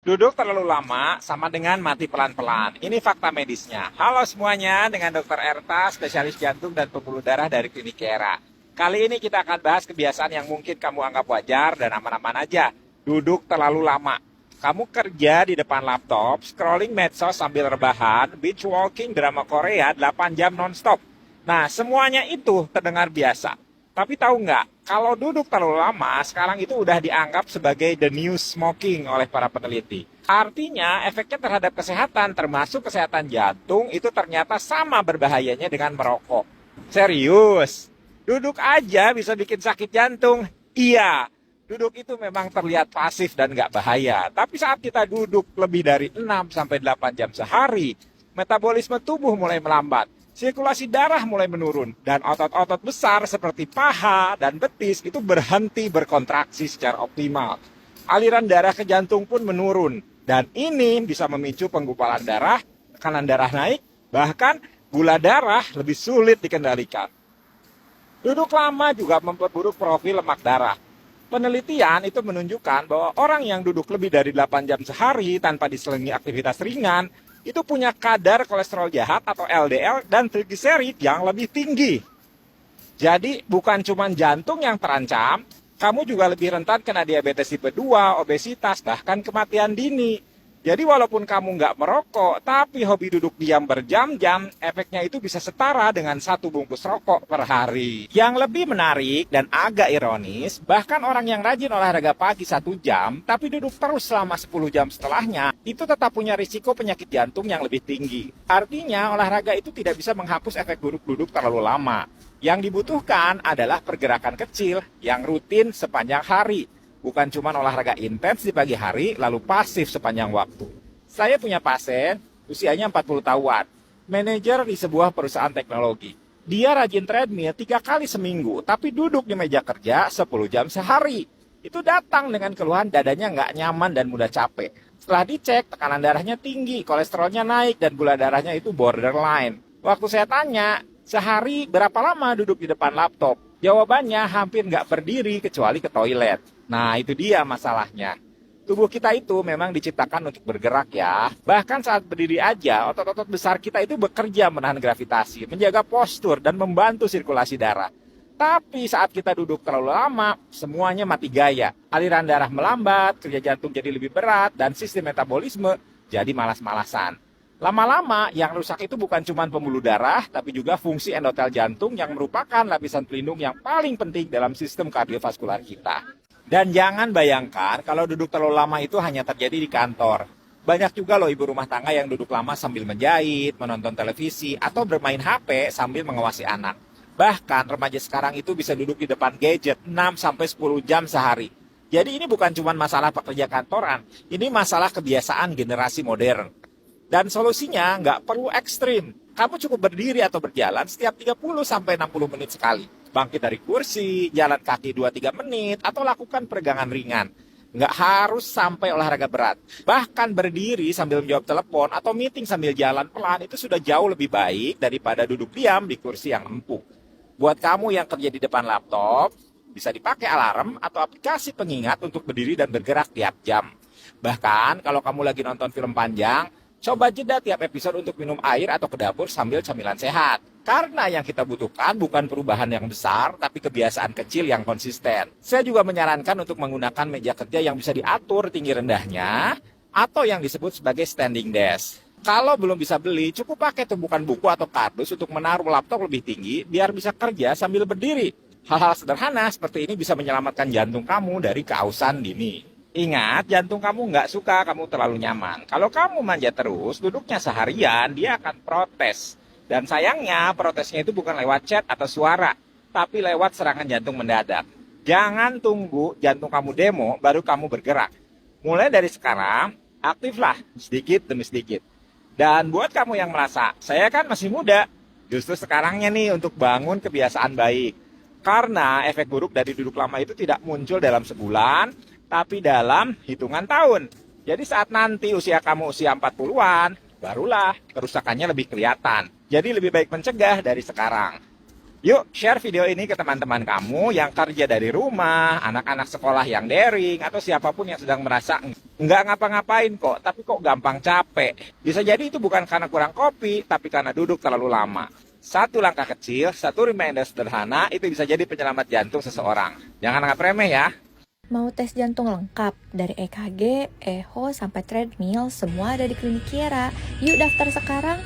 Duduk terlalu lama sama dengan mati pelan-pelan. Ini fakta medisnya. Halo semuanya, dengan Dr. Erta, spesialis jantung dan pembuluh darah dari Klinik Kera. Kali ini kita akan bahas kebiasaan yang mungkin kamu anggap wajar dan aman-aman aja. Duduk terlalu lama. Kamu kerja di depan laptop, scrolling medsos sambil rebahan, binge walking drama Korea 8 jam nonstop. Nah, semuanya itu terdengar biasa. Tapi tahu nggak, kalau duduk terlalu lama, sekarang itu udah dianggap sebagai the new smoking oleh para peneliti. Artinya, efeknya terhadap kesehatan, termasuk kesehatan jantung, itu ternyata sama berbahayanya dengan merokok. Serius, duduk aja bisa bikin sakit jantung. Iya, duduk itu memang terlihat pasif dan nggak bahaya. Tapi saat kita duduk lebih dari 6-8 jam sehari, metabolisme tubuh mulai melambat, sirkulasi darah mulai menurun, dan otot-otot besar seperti paha dan betis itu berhenti berkontraksi secara optimal. Aliran darah ke jantung pun menurun, dan ini bisa memicu penggumpalan darah, tekanan darah naik, bahkan gula darah lebih sulit dikendalikan. Duduk lama juga memperburuk profil lemak darah. Penelitian itu menunjukkan bahwa orang yang duduk lebih dari 8 jam sehari tanpa diselingi aktivitas ringan, itu punya kadar kolesterol jahat atau LDL dan trigliserid yang lebih tinggi. Jadi bukan cuma jantung yang terancam, kamu juga lebih rentan kena diabetes tipe 2, obesitas, bahkan kematian dini. Jadi walaupun kamu nggak merokok, tapi hobi duduk diam berjam-jam, efeknya itu bisa setara dengan satu bungkus rokok per hari. Yang lebih menarik dan agak ironis, bahkan orang yang rajin olahraga pagi 1 jam, tapi duduk terus selama 10 jam setelahnya, itu tetap punya risiko penyakit jantung yang lebih tinggi. Artinya olahraga itu tidak bisa menghapus efek buruk duduk terlalu lama. Yang dibutuhkan adalah pergerakan kecil yang rutin sepanjang hari. Bukan cuma olahraga intens di pagi hari, lalu pasif sepanjang waktu. Saya punya pasien, usianya 40 tahun, manajer di sebuah perusahaan teknologi. Dia rajin treadmill 3 kali seminggu, tapi duduk di meja kerja 10 jam sehari. Itu datang dengan keluhan dadanya nggak nyaman dan mudah capek. Setelah dicek, tekanan darahnya tinggi, kolesterolnya naik, dan gula darahnya itu borderline. Waktu saya tanya, sehari berapa lama duduk di depan laptop? Jawabannya hampir nggak berdiri kecuali ke toilet. Nah, itu dia masalahnya. Tubuh kita itu memang diciptakan untuk bergerak ya. Bahkan saat berdiri aja, otot-otot besar kita itu bekerja menahan gravitasi, menjaga postur, dan membantu sirkulasi darah. Tapi saat kita duduk terlalu lama, semuanya mati gaya. Aliran darah melambat, kerja jantung jadi lebih berat, dan sistem metabolisme jadi malas-malasan. Lama-lama, yang rusak itu bukan cuma pembuluh darah, tapi juga fungsi endotel jantung yang merupakan lapisan pelindung yang paling penting dalam sistem kardiovaskular kita. Dan jangan bayangkan kalau duduk terlalu lama itu hanya terjadi di kantor. Banyak juga loh ibu rumah tangga yang duduk lama sambil menjahit, menonton televisi, atau bermain HP sambil mengawasi anak. Bahkan remaja sekarang itu bisa duduk di depan gadget 6-10 jam sehari. Jadi ini bukan cuma masalah pekerja kantoran, ini masalah kebiasaan generasi modern. Dan solusinya nggak perlu ekstrim. Kamu cukup berdiri atau berjalan setiap 30-60 menit sekali. Bangkit dari kursi, jalan kaki 2-3 menit, atau lakukan peregangan ringan. Nggak harus sampai olahraga berat. Bahkan berdiri sambil menjawab telepon atau meeting sambil jalan pelan itu sudah jauh lebih baik daripada duduk diam di kursi yang empuk. Buat kamu yang kerja di depan laptop, bisa dipakai alarm atau aplikasi pengingat untuk berdiri dan bergerak tiap jam. Bahkan kalau kamu lagi nonton film panjang, coba jeda tiap episode untuk minum air atau ke dapur sambil camilan sehat. Karena yang kita butuhkan bukan perubahan yang besar, tapi kebiasaan kecil yang konsisten. Saya juga menyarankan untuk menggunakan meja kerja yang bisa diatur tinggi rendahnya, atau yang disebut sebagai standing desk. Kalau belum bisa beli, cukup pakai tumpukan buku atau kardus untuk menaruh laptop lebih tinggi, biar bisa kerja sambil berdiri. Hal-hal sederhana seperti ini bisa menyelamatkan jantung kamu dari kehausan dini. Ingat, jantung kamu nggak suka kamu terlalu nyaman. Kalau kamu manja terus, duduknya seharian, dia akan protes. Dan sayangnya, protesnya itu bukan lewat chat atau suara, tapi lewat serangan jantung mendadak. Jangan tunggu jantung kamu demo, baru kamu bergerak. Mulai dari sekarang, aktiflah sedikit demi sedikit. Dan buat kamu yang merasa, saya kan masih muda, justru sekarangnya nih untuk bangun kebiasaan baik. Karena efek buruk dari duduk lama itu tidak muncul dalam sebulan, tapi dalam hitungan tahun. Jadi saat nanti usia kamu usia 40-an, barulah kerusakannya lebih kelihatan. Jadi lebih baik mencegah dari sekarang. Yuk, share video ini ke teman-teman kamu yang kerja dari rumah, anak-anak sekolah yang daring, atau siapapun yang sedang merasa nggak ngapa-ngapain kok, tapi kok gampang capek. Bisa jadi itu bukan karena kurang kopi, tapi karena duduk terlalu lama. Satu langkah kecil, satu reminder sederhana, itu bisa jadi penyelamat jantung seseorang. Jangan anggap remeh ya. Mau tes jantung lengkap dari EKG, echo sampai treadmill, semua ada di Klinik Kiera. Yuk daftar sekarang.